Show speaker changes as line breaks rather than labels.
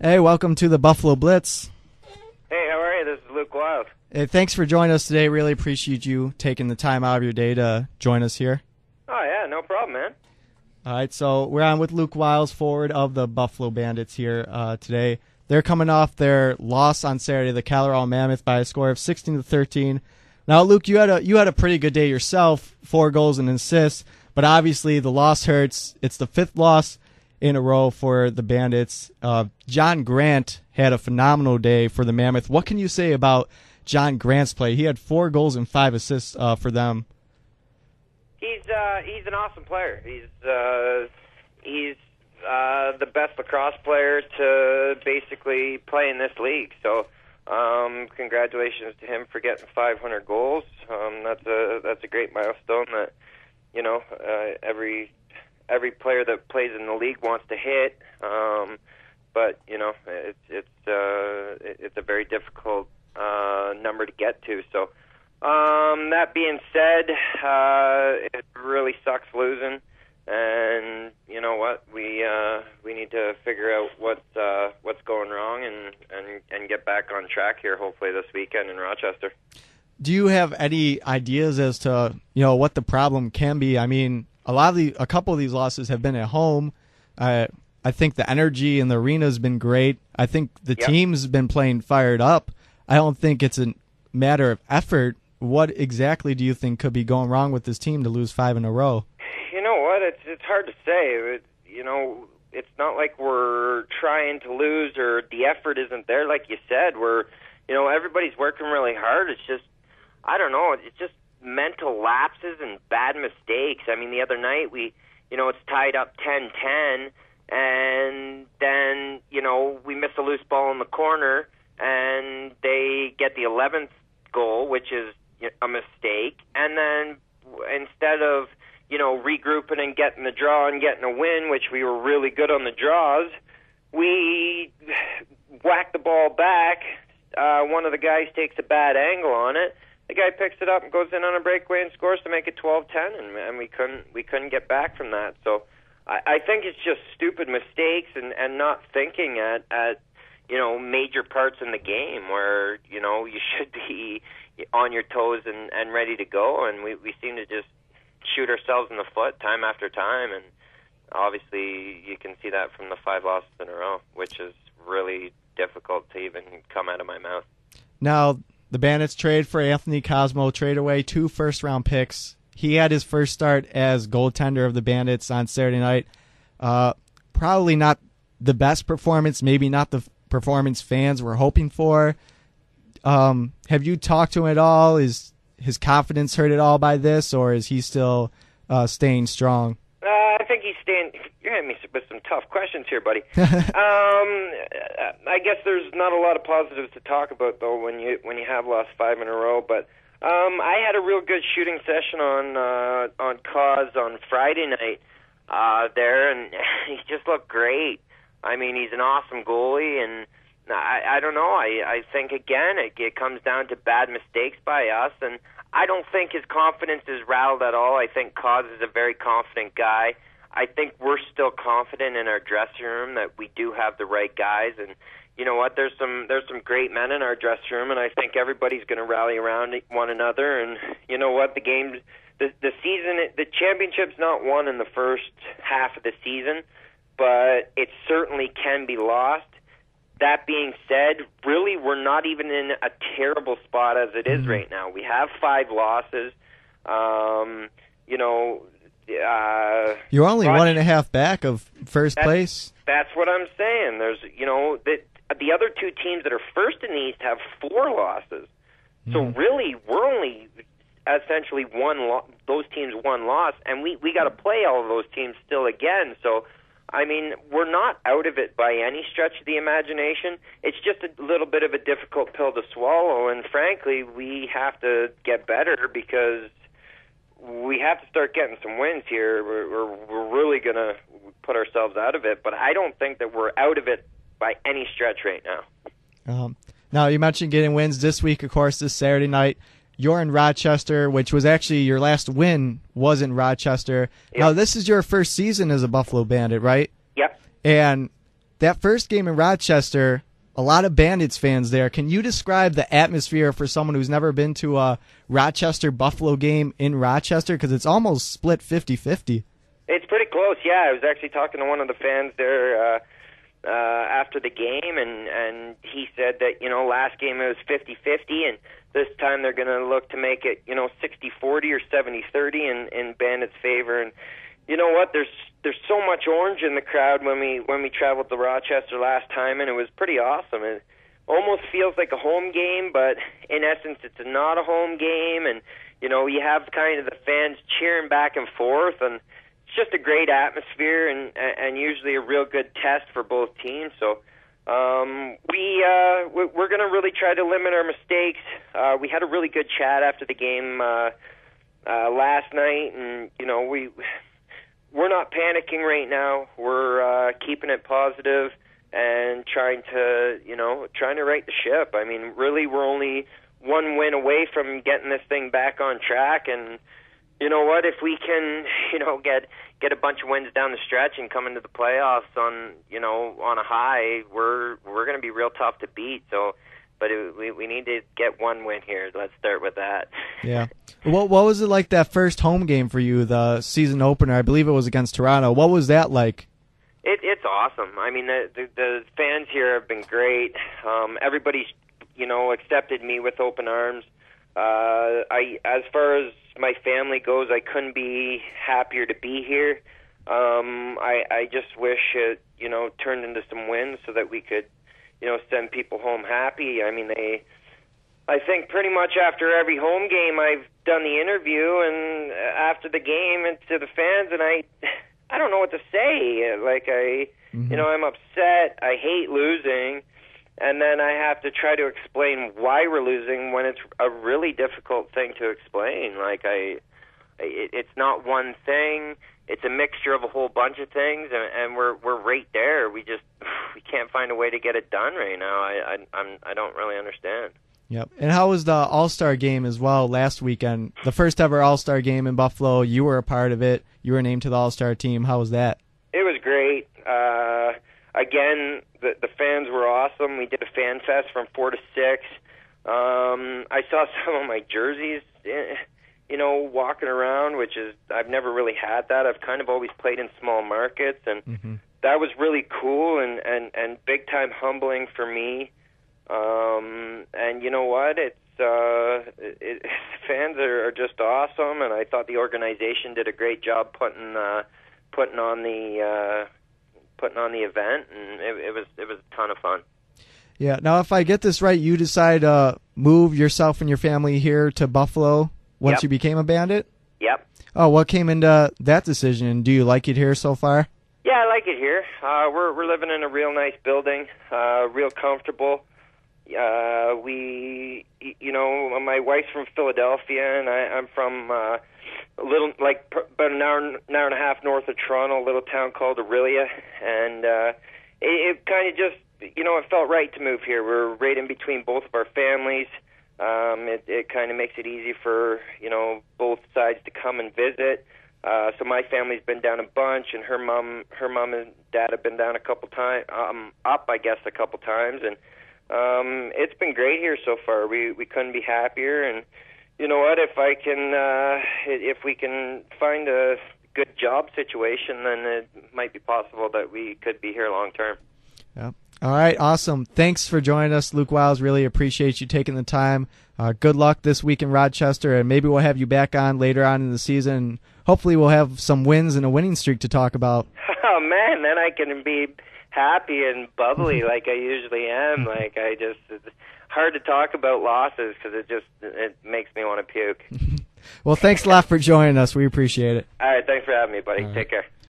Hey, welcome to the Buffalo Blitz.
Hey, how are you? This is Luke Wiles.
Hey, thanks for joining us today. Really appreciate you taking the time out of your day to join us here.
Oh, yeah, no problem, man.
All right, so we're on with Luke Wiles, forward of the Buffalo Bandits here today. They're coming off their loss on Saturday to the Colorado Mammoth by a score of 16-13. Now, Luke, you had a pretty good day yourself, 4 goals and assists, but obviously the loss hurts. It's the 5th loss in a row for the Bandits. John Grant had a phenomenal day for the Mammoth. What can you say about John Grant's play? He had 4 goals and 5 assists for them.
He's an awesome player. He's the best lacrosse player to basically play in this league. So, congratulations to him for getting 500 goals. That's a great milestone that every player that plays in the league wants to hit. But it's a very difficult number to get to. So. That being said, it really sucks losing, and you know what? We need to figure out what's going wrong and get back on track here. Hopefully this weekend in Rochester.
Do you have any ideas as to what the problem can be? I mean, a couple of these losses have been at home. I think the energy in the arena has been great. I think the team's been playing fired up. I don't think it's a matter of effort. What exactly do you think could be going wrong with this team to lose 5 in a row?
You know what? It's hard to say. It's not like we're trying to lose or the effort isn't there. Like you said, everybody's working really hard. It's just, I don't know. It's just mental lapses and bad mistakes. I mean, the other night it's tied up 10-10, and then we miss a loose ball in the corner, and they get the 11th goal, which is a mistake, and then instead of regrouping and getting the draw and getting a win, which we were really good on the draws, we whack the ball back. One of the guys takes a bad angle on it. The guy picks it up and goes in on a breakaway and scores to make it 12-10, and we couldn't get back from that. So I think it's just stupid mistakes and not thinking at major parts in the game where you should be on your toes and ready to go, and we seem to just shoot ourselves in the foot time after time, and obviously you can see that from the 5 losses in a row, which is really difficult to even come out of my mouth.
Now, the Bandits trade for Anthony Cosmo, trade away 2 first-round picks. He had his first start as goaltender of the Bandits on Saturday night. Probably not the best performance, maybe not the performance fans were hoping for. Have you talked to him at all? Is his confidence hurt at all by this, or is he still staying strong?
I think he's staying. You're hitting me with some tough questions here, buddy. I guess there's not a lot of positives to talk about though when you have lost 5 in a row. But I had a real good shooting session on Cause on Friday night there, and he just looked great. I mean, he's an awesome goalie, and I don't know. I think, again, it comes down to bad mistakes by us, and I don't think his confidence is rattled at all. I think Cause is a very confident guy. I think we're still confident in our dressing room that we do have the right guys, and you know what? There's some great men in our dressing room, and I think everybody's going to rally around one another. And you know what? The season, the championship's not won in the first half of the season, but it certainly can be lost. That being said, really, we're not even in a terrible spot as it is right now. We have 5 losses.
You're only 1.5 back of first place.
That's what I'm saying. There's, the other 2 teams that are first in the East have 4 losses. So really, we're only essentially those teams 1 loss, and we got to play all of those teams still again. So. I mean, we're not out of it by any stretch of the imagination. It's just a little bit of a difficult pill to swallow, and frankly, we have to get better because we have to start getting some wins here. We're really going to put ourselves out of it, but I don't think that we're out of it by any stretch right now.
Now, you mentioned getting wins this week, of course, this Saturday night. You're in Rochester, which was actually your last win was in Rochester. Yep. Now, this is your first season as a Buffalo Bandit, right?
Yep.
And that first game in Rochester, a lot of Bandits fans there. Can you describe the atmosphere for someone who's never been to a Rochester-Buffalo game in Rochester? Because it's almost split 50-50.
It's pretty close, yeah. I was actually talking to one of the fans there after the game, and he said that, last game it was 50-50, and this time they're going to look to make it, 60-40 or 70-30 in Bandits' favor. And you know what? There's so much orange in the crowd when we traveled to Rochester last time, and it was pretty awesome. It almost feels like a home game, but in essence, it's not a home game. And you have kind of the fans cheering back and forth, and it's just a great atmosphere, and usually a real good test for both teams. So we're going to really try to limit our mistakes. We had a really good chat after the game last night, and we're not panicking right now. We're keeping it positive and trying to right the ship. I mean, really, we're only one win away from getting this thing back on track. And you know what? If we can, get a bunch of wins down the stretch and come into the playoffs on a high, we're going to be real tough to beat. So. But we need to get one win here. Let's start with that.
Yeah. What was it like that first home game for you, the season opener? I believe it was against Toronto. What was that like?
It's awesome. I mean, the fans here have been great. Everybody's accepted me with open arms. As far as my family goes, I couldn't be happier to be here. I just wish it turned into some wins so that we could send people home happy. I mean, I think pretty much after every home game I've done the interview and after the game and to the fans, and I don't know what to say. Like I'm upset. I hate losing. And then I have to try to explain why we're losing when it's a really difficult thing to explain. It's not one thing. It's a mixture of a whole bunch of things, and we're right there. We can't find a way to get it done right now. I don't really understand.
Yep. And how was the All-Star game as well last weekend? The first ever All-Star game in Buffalo. You were a part of it. You were named to the All-Star team. How was that?
It was great. Again, the fans were awesome. We did a fan fest from 4 to 6. I saw some of my jerseys walking around, which is, I've never really had that. I've kind of always played in small markets, and that was really cool and big time humbling for me. And you know what? Fans are just awesome, and I thought the organization did a great job putting on the event, and it was a ton of fun.
Yeah. Now, if I get this right, you decide to move yourself and your family here to Buffalo once you became a Bandit?
Yep.
Oh, what came into that decision, and do you like it here so far?
Yeah, I like it here. We're living in a real nice building, real comfortable. My wife's from Philadelphia, and I'm from a little, about an hour and a half north of Toronto, a little town called Aurelia, and it kind of just, it felt right to move here. We're right in between both of our families. It kind of makes it easy for, both sides to come and visit. So my family's been down a bunch, and her mom and dad have been down a couple times, up, I guess, a couple times, and it's been great here so far. We couldn't be happier, and you know what? If we can find a good job situation, then it might be possible that we could be here long term.
Yeah. All right, awesome. Thanks for joining us, Luke Wiles. Really appreciate you taking the time. Good luck this week in Rochester, and maybe we'll have you back on later on in the season. Hopefully we'll have some wins and a winning streak to talk about.
Oh, man, then I can be happy and bubbly like I usually am. It's hard to talk about losses because it makes me want to puke.
Well, thanks a lot for joining us. We appreciate it.
All right, thanks for having me, buddy. Take care.